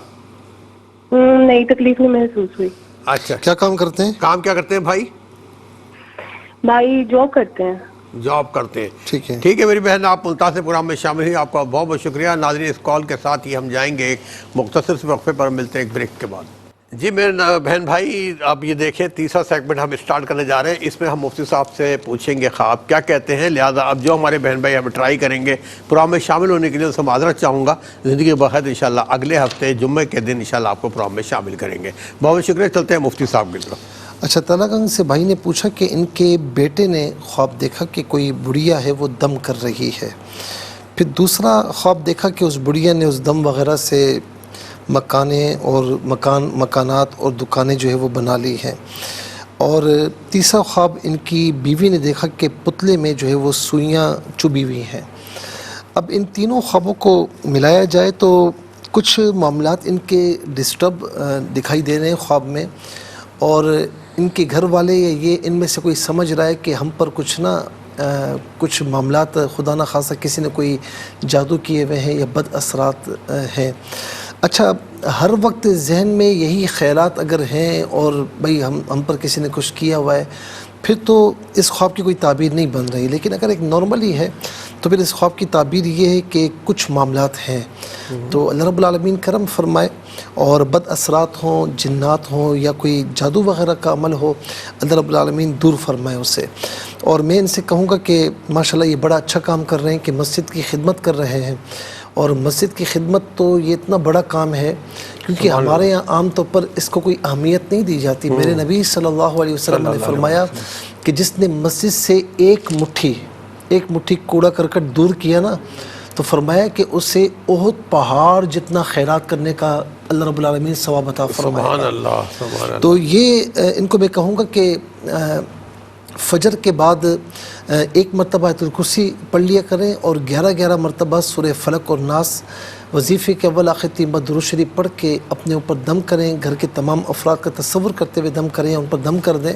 نہیں تکلیف نہیں محسوس ہوئی۔ اچھا کیا کام کرتے ہیں؟ کام کیا کرتے ہیں بھائی؟ بھائی جاب کرتے ہیں۔ جاب کرتے ہیں، ٹھیک ہے۔ ٹھیک ہے میری بہن، آپ ملتان سے پروگرام میں شامل ہوئی، آپ کا بہت بہت شکریہ۔ ناظرین اس کال کے ساتھ ہی ہم جائیں گے ایک مختصر سے وقفے پر، ملتے ہیں ایک بریک کے بعد۔ جی میرے بہن بھائی، آپ یہ دیکھیں تیسرا سیگمنٹ ہم اسٹارٹ کرنے جا رہے ہیں، اس میں ہم مفتی صاحب سے پوچھیں گے خواب کیا کہتے ہیں، لہٰذا اب جو ہمارے بہن بھائی ہم ٹرائی کریں گے پروگرام میں شامل ہونے کے لیے، ان سے معذرت چاہوں گا، زندگی بخیر انشاءاللہ اگلے ہفتے جمعے کے دن انشاءاللہ آپ کو پروگرام میں شامل کریں گے۔ بہت بہت شکریہ، چلتے ہیں مفتی صاحب کی طرف۔ اچھا تالا گنج سے بھائی نے پوچھا کہ ان کے بیٹے نے خواب دیکھا کہ کوئی بڑھیا ہے وہ دم کر رہی ہے، پھر دوسرا خواب دیکھا کہ اس بڑھیا نے اس دم وغیرہ سے مکانیں اور مکانات اور دکانیں جو ہے وہ بنا لی ہیں، اور تیسرا خواب ان کی بیوی نے دیکھا کہ پتلے میں جو ہے وہ سوئیاں چبھی ہوئی ہیں۔ اب ان تینوں خوابوں کو ملایا جائے تو کچھ معاملات ان کے ڈسٹرب دکھائی دے رہے ہیں خواب میں، اور ان کے گھر والے یا یہ ان میں سے کوئی سمجھ رہا ہے کہ ہم پر کچھ معاملات خدا نہ خاصہ کسی نے کوئی جادو کیے ہوئے ہیں یا بد اثرات ہیں۔ اچھا، ہر وقت ذہن میں یہی خیالات اگر ہیں اور بھئی ہم پر کسی نے کچھ کیا ہوا ہے، پھر تو اس خواب کی کوئی تعبیر نہیں بن رہی، لیکن اگر ایک نارملی ہے تو پھر اس خواب کی تعبیر یہ ہے کہ کچھ معاملات ہیں۔ تو اللہ رب العالمین کرم فرمائے، اور بد اثرات ہوں، جنات ہوں، یا کوئی جادو وغیرہ کا عمل ہو، اللہ رب العالمین دور فرمائے اسے۔ اور میں ان سے کہوں گا کہ ماشاءاللہ یہ بڑا اچھا کام کر رہے ہیں کہ مسجد کی خدمت کر رہے ہیں، اور مسجد کی خدمت تو یہ اتنا بڑا کام ہے کیونکہ ہمارے یہاں عام طور پر اس کو کوئی اہمیت نہیں دی جاتی۔ میرے نبی صلی اللہ علیہ وسلم نے فرمایا کہ جس نے مسجد سے ایک مٹھی کوڑا کرکٹ دور کیا نا، تو فرمایا کہ اسے احد پہاڑ جتنا خیرات کرنے کا اللہ رب العالمین ثواب عطا فرمائے۔ سبحان اللہ، سبحان اللہ۔ تو یہ ان کو میں کہوں گا کہ فجر کے بعد ایک مرتبہ آیت الکرسی پڑھ لیا کریں، اور 11 مرتبہ سورہ فلق اور ناس وظیفے کے اول آخر 3 بار درود شریف پڑھ کے اپنے اوپر دم کریں، گھر کے تمام افراد کا تصور کرتے ہوئے دم کریں، ان پر دم کر دیں،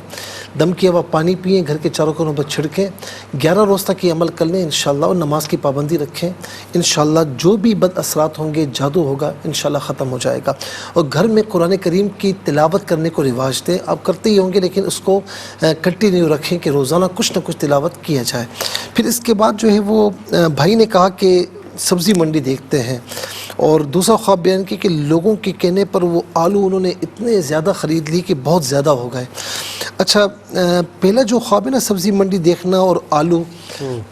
دم کیا ہوا پانی پئیں، گھر کے چاروں کونوں پر چھڑکیں، 11 روز تک یہ عمل کر لیں انشاءاللہ، اور نماز کی پابندی رکھیں انشاءاللہ۔ جو بھی بد اثرات ہوں گے، جادو ہوگا، انشاءاللہ ختم ہو جائے گا۔ اور گھر میں قرآن کریم کی تلاوت کرنے کو رواج دیں، آپ کرتے ہی ہوں گے لیکن اس کو کنٹینیو رکھیں کہ روزانہ کچھ نہ کچھ تلاوت کیا جائے۔ پھر اس کے بعد جو ہے وہ بھائی نے کہا کہ سبزی منڈی دیکھتے ہیں، اور دوسرا خواب بیان کی کہ لوگوں کے کہنے پر وہ آلو انہوں نے اتنے زیادہ خرید لی کہ بہت زیادہ ہو گئے۔ اچھا، پہلا جو خواب ہے نا سبزی منڈی دیکھنا اور آلو،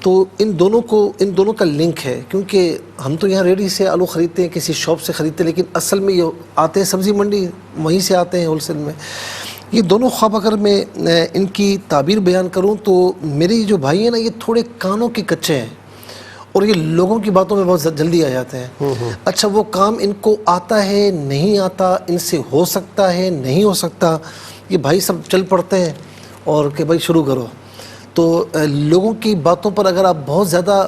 تو ان دونوں کا لنک ہے، کیونکہ ہم تو یہاں ریڈی سے آلو خریدتے ہیں، کسی شاپ سے خریدتے ہیں، لیکن اصل میں یہ آتے ہیں سبزی منڈی، وہیں سے آتے ہیں ہول سیل میں۔ یہ دونوں خواب اگر میں ان کی تعبیر بیان کروں تو میرے جو بھائی ہیں نا، یہ تھوڑے کانوں کے کچے ہیں، اور یہ لوگوں کی باتوں میں بہت جلدی آ جاتے ہیں۔ اچھا، وہ کام ان کو آتا ہے نہیں آتا، ان سے ہو سکتا ہے نہیں ہو سکتا، یہ بھائی سب چل پڑتے ہیں اور کہ بھائی شروع کرو۔ تو لوگوں کی باتوں پر اگر آپ بہت زیادہ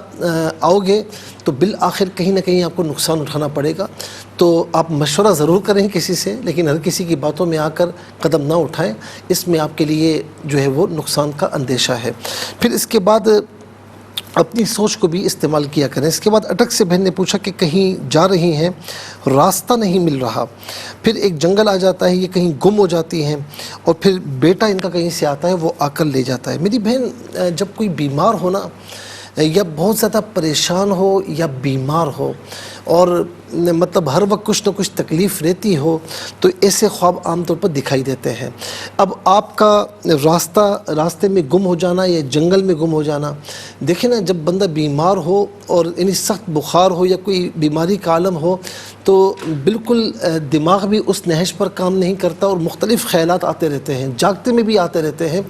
آؤ گے تو بالآخر کہیں نہ کہیں آپ کو نقصان اٹھانا پڑے گا۔ تو آپ مشورہ ضرور کریں کسی سے، لیکن ہر کسی کی باتوں میں آ کر قدم نہ اٹھائیں، اس میں آپ کے لیے جو ہے وہ نقصان کا اندیشہ ہے۔ پھر اس کے بعد اپنی سوچ کو بھی استعمال کیا کریں۔ اس کے بعد اٹک سے بہن نے پوچھا کہ کہیں جا رہی ہیں، راستہ نہیں مل رہا، پھر ایک جنگل آ جاتا ہے، یہ کہیں گم ہو جاتی ہیں، اور پھر بیٹا ان کا کہیں سے آتا ہے، وہ آ کر لے جاتا ہے۔ میری بہن، جب کوئی بیمار ہو نا، یا بہت زیادہ پریشان ہو یا بیمار ہو، اور مطلب ہر وقت کچھ نہ کچھ تکلیف رہتی ہو، تو ایسے خواب عام طور پر دکھائی دیتے ہیں۔ اب آپ کا راستے میں گم ہو جانا یا جنگل میں گم ہو جانا، دیکھیں نا، جب بندہ بیمار ہو اور یعنی سخت بخار ہو یا کوئی بیماری کا عالم ہو، تو بالکل دماغ بھی اس نہج پر کام نہیں کرتا، اور مختلف خیالات آتے رہتے ہیں، جاگتے میں بھی آتے رہتے ہیں۔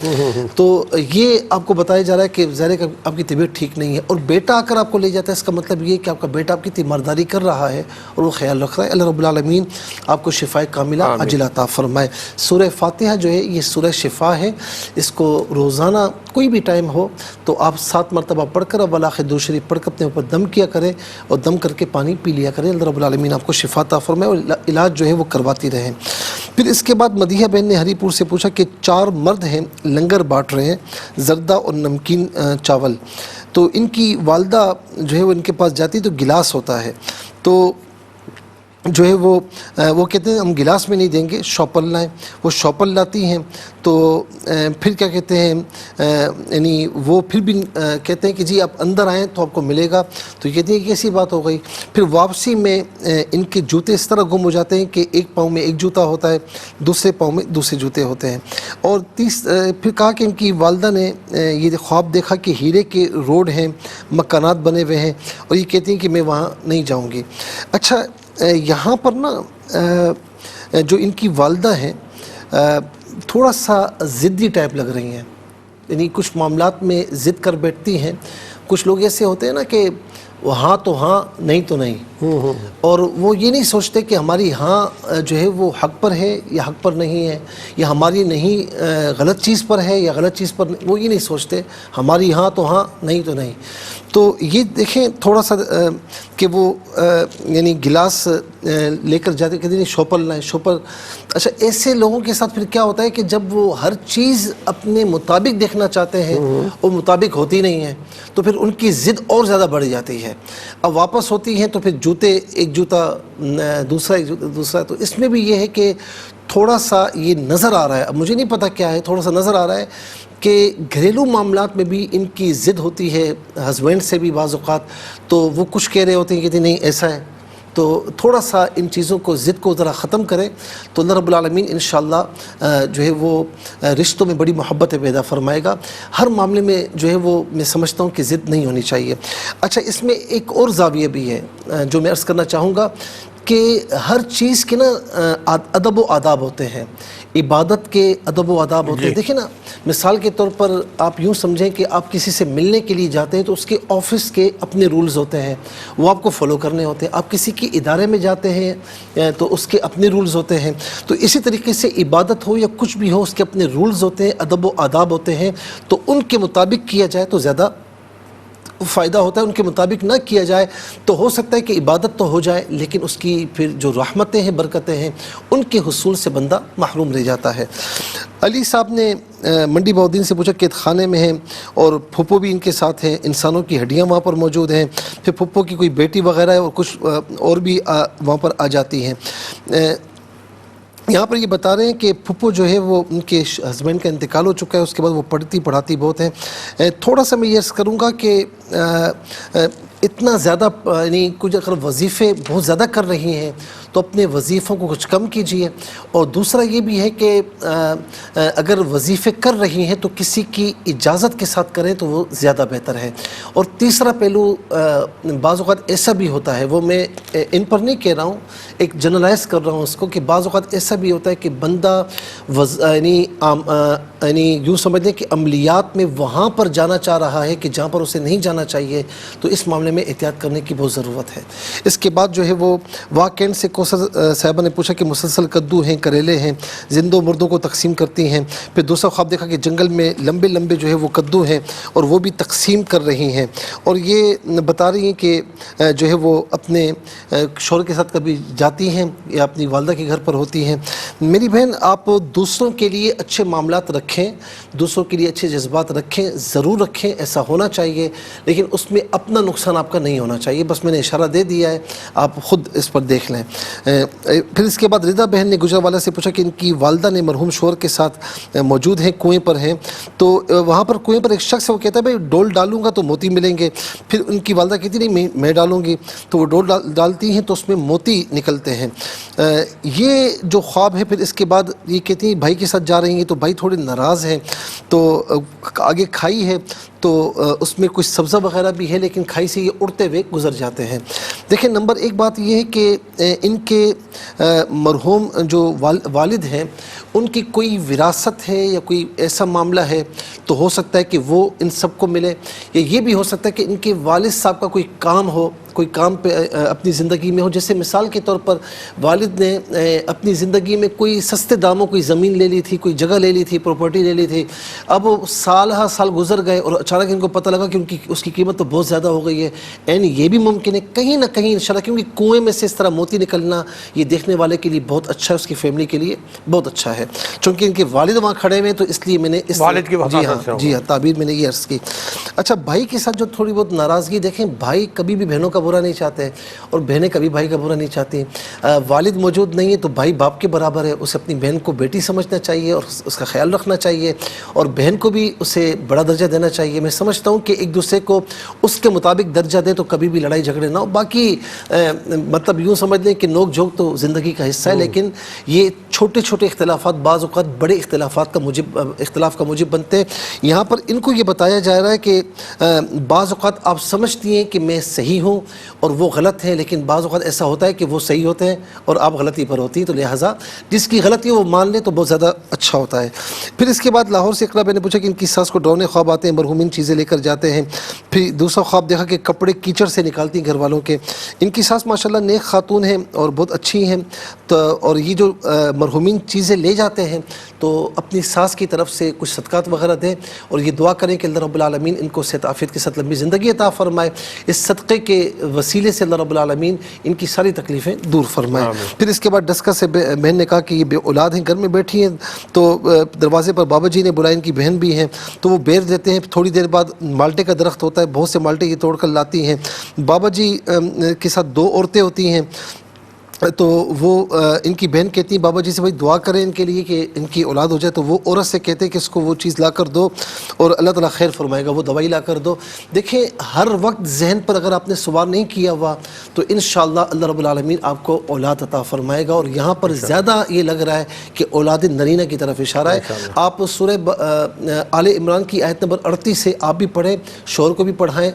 تو یہ آپ کو بتایا جا رہا ہے کہ ظاہر ہے کہ آپ کی طبیعت ٹھیک نہیں ہے، اور بیٹا آ کر آپ کو لے جاتا ہے، اس کا مطلب یہ کہ آپ کا بیٹا آپ کی تیمارداری کر رہا ہے اور وہ خیال رکھ رہا ہے۔ اللہ رب العالمین آپ کو شفائے کاملہ عاجلہ عطا فرمائے۔ سورہ فاتحہ جو ہے یہ سورہ شفا ہے، اس کو روزانہ کوئی بھی ٹائم ہو تو آپ 7 مرتبہ پڑھ کر اول آخر درود شریف پڑھ کر اپنے اوپر دم کیا کریں، اور دم کر کے پانی پی لیا کریں۔ اللہ رب العالمین آپ کو شفا عطا فرمائے اور علاج جو ہے وہ کرواتی رہیں۔ پھر اس کے بعد مدیحہ بہن نے ہری پور سے پوچھا کہ 4 مرد ہیں، لنگر بانٹ رہے ہیں، زردہ اور نمکین چاول، تو ان کی والدہ جو ہے وہ ان کے پاس جاتی تو گلاس ہوتا ہے، تو جو ہے وہ کہتے ہیں ہم گلاس میں نہیں دیں گے، شاپر لائیں۔ وہ شاپر لاتی ہیں، تو پھر کیا کہتے ہیں، یعنی وہ پھر بھی کہتے ہیں کہ جی آپ اندر آئیں تو آپ کو ملے گا، تو کہتے ہیں کہ ایسی بات ہو گئی۔ پھر واپسی میں ان کے جوتے اس طرح گم ہو جاتے ہیں کہ ایک پاؤں میں ایک جوتا ہوتا ہے، دوسرے پاؤں میں دوسرے جوتے ہوتے ہیں۔ اور پھر کہا کہ ان کی والدہ نے یہ خواب دیکھا کہ ہیرے کے روڈ ہیں، مکانات بنے ہوئے ہیں، اور یہ کہتی ہیں کہ میں وہاں نہیں جاؤں گی۔ اچھا، یہاں پر نا جو ان کی والدہ ہیں تھوڑا سا ضدی ٹائپ لگ رہی ہیں، یعنی کچھ معاملات میں ضد کر بیٹھتی ہیں۔ کچھ لوگ ایسے ہوتے ہیں نا کہ وہ ہاں تو ہاں نہیں تو نہیں، اور وہ یہ نہیں سوچتے کہ ہماری ہاں جو ہے وہ حق پر ہے یا حق پر نہیں ہے، یا ہماری نہیں غلط چیز پر ہے یا غلط چیز پر نہیں، وہ یہ نہیں سوچتے، ہماری ہاں تو ہاں نہیں تو نہیں۔ تو یہ دیکھیں تھوڑا سا کہ وہ یعنی گلاس لے کر جاتے کہتے ہیں شوپر لائیں شوپر، اچھا ایسے لوگوں کے ساتھ پھر کیا ہوتا ہے کہ جب وہ ہر چیز اپنے مطابق دیکھنا چاہتے ہیں وہ مطابق ہوتی نہیں ہے، تو پھر ان کی ضد اور زیادہ بڑھ جاتی ہے، اب واپس ہوتی ہیں تو پھر جوتے ایک جوتا دوسرا ایک جوتا دوسرا، تو اس میں بھی یہ ہے کہ تھوڑا سا یہ نظر آ رہا ہے، اب مجھے نہیں پتہ کیا ہے، تھوڑا سا نظر آ رہا ہے کہ گھریلو معاملات میں بھی ان کی ضد ہوتی ہے ہسبینڈ سے بھی بعض اوقات، تو وہ کچھ کہہ رہے ہوتے ہیں کہ نہیں ایسا ہے، تو تھوڑا سا ان چیزوں کو ضد کو ذرا ختم کریں تو اللہ رب العالمین انشاءاللہ جو ہے وہ رشتوں میں بڑی محبت پیدا فرمائے گا۔ ہر معاملے میں جو ہے وہ میں سمجھتا ہوں کہ ضد نہیں ہونی چاہیے۔ اچھا اس میں ایک اور زاویہ بھی ہے جو میں عرض کرنا چاہوں گا کہ ہر چیز کے نا ادب و آداب ہوتے ہیں، عبادت کے ادب و آداب ہوتے ہیں۔ دیکھیں نا مثال کے طور پر آپ یوں سمجھیں کہ آپ کسی سے ملنے کے لیے جاتے ہیں تو اس کے آفس کے اپنے رولز ہوتے ہیں، وہ آپ کو فالو کرنے ہوتے ہیں، آپ کسی کے ادارے میں جاتے ہیں تو اس کے اپنے رولز ہوتے ہیں، تو اسی طریقے سے عبادت ہو یا کچھ بھی ہو اس کے اپنے رولز ہوتے ہیں، ادب و آداب ہوتے ہیں، تو ان کے مطابق کیا جائے تو زیادہ فائدہ ہوتا ہے، ان کے مطابق نہ کیا جائے تو ہو سکتا ہے کہ عبادت تو ہو جائے لیکن اس کی پھر جو رحمتیں ہیں برکتیں ہیں ان کے حصول سے بندہ محروم رہ جاتا ہے۔ علی صاحب نے منڈی بہودین سے پوچھا قید خانے میں ہیں اور پھپھو بھی ان کے ساتھ ہیں، انسانوں کی ہڈیاں وہاں پر موجود ہیں، پھر پھپھو کی کوئی بیٹی وغیرہ ہے اور کچھ اور بھی وہاں پر آ جاتی ہیں۔ یہاں پر یہ بتا رہے ہیں کہ پھپھو جو ہے وہ ان کے ہسبینڈ کا انتقال ہو چکا ہے، اس کے بعد وہ پڑھتی پڑھاتی بہت ہیں۔ تھوڑا سا میں یہ عرض کروں گا کہ اتنا زیادہ یعنی کچھ اگر وظیفے بہت زیادہ کر رہی ہیں تو اپنے وظیفوں کو کچھ کم کیجیے، اور دوسرا یہ بھی ہے کہ اگر وظیفے کر رہی ہیں تو کسی کی اجازت کے ساتھ کریں تو وہ زیادہ بہتر ہے۔ اور تیسرا پہلو بعض اوقات ایسا بھی ہوتا ہے، وہ میں ان پر نہیں کہہ رہا ہوں، ایک جنرلائز کر رہا ہوں اس کو، کہ بعض اوقات ایسا بھی ہوتا ہے کہ بندہ یعنی یوں سمجھ لیں کہ عملیات میں وہاں پر جانا چاہ رہا ہے کہ جہاں پر اسے نہیں جانا چاہیے، تو اس معاملے میں احتیاط کرنے کی بہت ضرورت ہے۔ اس کے بعد جو ہے وہ واکینڈ سے کوثر صاحبہ نے پوچھا کہ مسلسل کدو ہیں، کریلے ہیں، زندوں مردوں کو تقسیم کرتی ہیں، پھر دوسرا خواب دیکھا کہ جنگل میں لمبے لمبے جو ہے وہ کدو ہیں اور وہ بھی تقسیم کر رہی ہیں، اور یہ بتا رہی ہیں کہ جو ہے وہ اپنے شوہر کے ساتھ کبھی جاتی ہیں یا اپنی والدہ کے گھر پر ہوتی ہیں۔ میری بہن آپ دوسروں کے لیے اچھے معاملات رکھیں، دوسروں کے لیے اچھے جذبات رکھیں، ضرور رکھیں، ایسا ہونا چاہیے، لیکن اس میں اپنا نقصان آپ کا نہیں ہونا چاہیے۔ بس میں نے اشارہ دے دیا ہے، آپ خود اس پر دیکھ لیں۔ پھر اس کے بعد رضا بہن نے گجرانوالہ سے پوچھا کہ ان کی والدہ نے مرحوم شوہر کے ساتھ موجود ہیں، کنویں پر ہیں، تو وہاں پر کنویں پر ایک شخص ہے، وہ کہتا ہے بھائی ڈول ڈالوں گا تو موتی ملیں گے، پھر ان کی والدہ کہتی نہیں میں ڈالوں گی، تو وہ ڈول ڈالتی ہیں تو اس میں موتی نکلتے ہیں۔ یہ جو خواب ہے پھر اس کے بعد یہ کہتی ہیں بھائی کے ساتھ جا رہی ہیں تو بھائی تھوڑے ناراض ہیں، تو آگے کھائی ہے تو اس میں کچھ سبزہ وغیرہ بھی ہے لیکن کھائی سے یہ اڑتے ہوئے گزر جاتے ہیں۔ دیکھیں نمبر ایک بات یہ ہے کہ ان کے مرحوم جو والد ہیں ان کی کوئی وراثت ہے یا کوئی ایسا معاملہ ہے تو ہو سکتا ہے کہ وہ ان سب کو ملے، یا یہ بھی ہو سکتا ہے کہ ان کے والد صاحب کا کوئی کام ہو، کوئی کام پہ اپنی زندگی میں ہو، جیسے مثال کے طور پر والد نے اپنی زندگی میں کوئی سستے داموں کوئی زمین لے لی تھی، کوئی جگہ لے لی تھی، پراپرٹی لے لی تھی، اب وہ سال ہر سال گزر گئے اور اچانک ان کو پتہ لگا کہ اس کی قیمت تو بہت زیادہ ہو گئی ہے، یعنی یہ بھی ممکن ہے کہیں نہ کہیں انشاءاللہ، کیونکہ کنویں میں سے اس طرح موتی نکلنا یہ دیکھنے والے کے لیے بہت اچھا ہے، اس کی فیملی کے لیے بہت اچھا ہے، چونکہ ان کے والد وہاں کھڑے ہوئے تو اس لیے میں نے اس والد کی جی ہاں تعبیر میں نے یہ عرض کی۔ اچھا بھائی کے ساتھ جو تھوڑی بہت ناراضگی، دیکھیں بھائی کبھی بھی بہنوں کا برا نہیں چاہتے اور بہنیں کبھی بھائی کا برا نہیں چاہتی، والد موجود نہیں ہے تو بھائی باپ کے برابر ہے، اسے اپنی بہن کو بیٹی سمجھنا چاہیے اور اس کا خیال رکھنا چاہیے، اور بہن کو بھی اسے بڑا درجہ دینا چاہیے۔ میں سمجھتا ہوں کہ ایک دوسرے کو اس کے مطابق درجہ دیں تو کبھی بھی لڑائی جھگڑے نہ ہو۔ باقی مطلب یوں سمجھ لیں کہ نوک جھوک تو زندگی کا حصہ ہے، لیکن یہ چھوٹے چھوٹے اختلافات بعض اوقات بڑے اختلاف کا موجب بنتے ہیں۔ یہاں پر ان کو یہ بتایا جا رہا ہے کہ بعض اوقات آپ سمجھتی ہیں کہ میں صحیح ہوں اور وہ غلط ہیں، لیکن بعض اوقات ایسا ہوتا ہے کہ وہ صحیح ہوتے ہیں اور آپ غلطی پر ہوتی ہیں، تو لہٰذا جس کی غلطی وہ مان لیں تو بہت زیادہ اچھا ہوتا ہے۔ پھر اس کے بعد لاہور سے اقرا نے پوچھا کہ ان کی ساس کو ڈرونے خواب آتے ہیں، مرحومین چیزیں لے کر جاتے ہیں۔ پھر دوسرا خواب دیکھا کہ کپڑے کیچڑ سے نکالتی ہیں گھر والوں کے۔ ان کی ساس ماشاءاللہ نیک خاتون ہیں اور بہت اچھی ہیں، تو اور یہ جو مرحومین چیزیں لے جاتے ہیں تو اپنی ساس کی طرف سے کچھ صدقات وغیرہ دیں، اور یہ دعا کریں کہ اللہ رب العالمین ان کو صحت عافیت کے ساتھ لمبی زندگی عطا فرمائے، اس صدقے کے وسیلے سے اللہ رب العالمین ان کی ساری تکلیفیں دور فرمائے۔ پھر اس کے بعد ڈسکا سے بہن نے کہا کہ یہ بے اولاد ہیں، گھر میں بیٹھی ہیں، تو دروازے پر بابا جی نے بلایا، ان کی بہن بھی ہیں، تو وہ بیر دیتے ہیں۔ تھوڑی دیر بعد مالٹے کا درخت ہوتا ہے، بہت سے مالٹے یہ توڑ کر لاتی ہیں۔ بابا جی کے ساتھ 2 عورتیں ہوتی ہیں، تو وہ ان کی بہن کہتی ہیں بابا جی سے بھائی دعا کریں ان کے لیے کہ ان کی اولاد ہو جائے، تو وہ عورت سے کہتے ہیں کہ اس کو وہ چیز لا کر دو اور اللہ تعالیٰ خیر فرمائے گا، وہ دوائی لا کر دو۔ دیکھیں ہر وقت ذہن پر اگر آپ نے سوار نہیں کیا ہوا تو انشاءاللہ اللہ رب العالمین آپ کو اولاد عطا فرمائے گا، اور یہاں پر زیادہ یہ لگ رہا ہے کہ اولاد نرینہ کی طرف اشارہ ہے۔ آپ سورہ آل عمران کی آیت نمبر 38 سے آپ بھی پڑھیں، شوہر کو بھی پڑھائیں،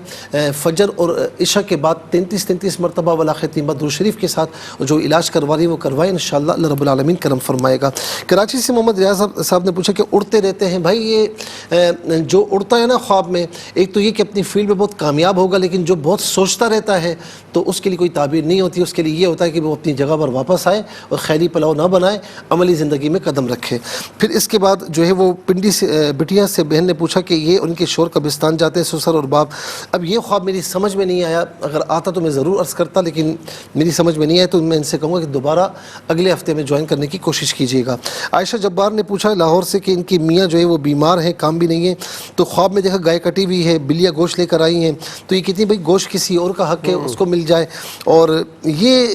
فجر اور عشاء کے بعد 33 مرتبہ ولا ختیمہ درود شریف کے ساتھ جو علاج کروا رہی ہے وہ کروائیں، انشاءاللہ اللہ رب العالمین کرم فرمائے گا۔ کراچی سے محمد ریاض صاحب نے پوچھا کہ اڑتے رہتے ہیں، بھائی یہ جو اڑتا ہے نا خواب میں، ایک تو یہ کہ اپنی فیلڈ میں بہت کامیاب ہوگا، لیکن جو بہت سوچتا رہتا ہے تو اس کے لیے کوئی تعبیر نہیں ہوتی، اس کے لیے یہ ہوتا ہے کہ وہ اپنی جگہ پر واپس آئے اور خیری پلاؤ نہ بنائے، عملی زندگی میں قدم رکھے۔ پھر اس کے بعد جو ہے وہ پنڈی سے بٹیا سے بہن نے پوچھا کہ یہ ان کے شوہر قبرستان جاتے ہیں، سسر اور باپ۔ اب یہ خواب میری سمجھ میں نہیں آیا، اگر آتا تو میں ضرور عرض کرتا، لیکن میری سمجھ میں نہیں آیا تو میں ان سے کہوں گا کہ دوبارہ اگلے ہفتے میں جوائن کرنے کی کوشش کیجیے گا۔ عائشہ جبار نے پوچھا لاہور سے کہ ان کی میاں جو ہے وہ بیمار ہیں، کام بھی نہیں ہے، تو خواب میں دیکھا گائے کٹی ہوئی ہے، بلیا گوشت لے کر آئی ہیں، تو یہ کہتی ہیں بھائی گوشت کسی اور کا حق ہے، اس کو مل جائے، اور یہ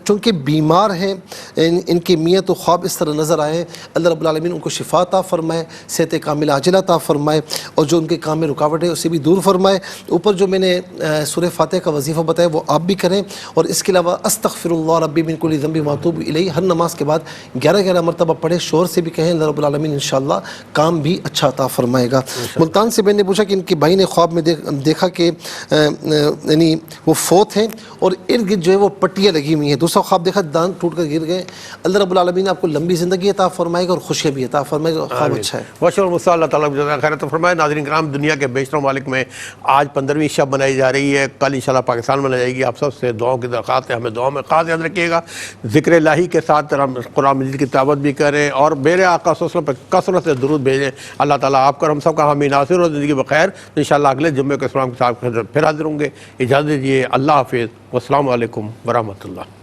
چونکہ بیمار ہیں ان کے میاں، تو خواب اس طرح نظر آئے ہیں۔ اللہ رب العالمین ان کو شفا عطا فرمائے، صحت کاملہ عاجلہ عطا فرمائے، اور جو ان کے کام میں رکاوٹ ہے اسے بھی دور فرمائے۔ اوپر جو میں نے سورہ فاتحہ کا وظیفہ بتایا وہ آپ بھی کریں، اور اس کے علاوہ استغفر اللہ ربی من کل ذنب واتوب الیہ ہر نماز کے بعد 11 مرتبہ پڑھے، شور سے بھی کہیں، اللہ رب العالمین انشاءاللہ کام بھی اچھا عطا فرمائے گا۔ ملتان سے بہن نے پوچھا کہ ان کے بھائی نے خواب میں دیکھا کہ یعنی وہ فوت ہیں اور ارد گرد جو ہے وہ پٹیاں لگی ہوئی ہیں۔ دوسرا خواب دیکھا دانت ٹوٹ کر گر گئے۔ اللہ رب العالمین آپ کو لمبی زندگی عطا فرمائے گا اور خوشیاں بھی عطا فرمائے گا، خواب اچھا ہے۔ ماشاءاللہ، اللہ تعالیٰ جزاک خیر فرمائے۔ ناظرین کرام، دنیا کے بیشتر ممالک میں آج 15ویں شب منائی جا رہی ہے، کل انشاءاللہ پاکستان میں منائی جائے گی۔ آپ سب سے دعاؤں کی درخواست ہے، ہمیں دعاؤں میں خاص یاد رکھیے گا، ذکر الہی کے ساتھ قرآن مجید کی تلاوت بھی کریں، اور میرے آقا صلی اللہ علیہ وسلم پر کثرت سے درود بھیجیں۔ اللہ تعالیٰ آپ کا ہم سب کا حامی ناصر اور زندگی بخیر۔ انشاءاللہ اگلے جمعے کو اسلام کے ساتھ پھر حاضر ہوں گے۔ اجازت دیجیے، اللہ حافظ، والسلام علیکم ورحمۃ اللہ۔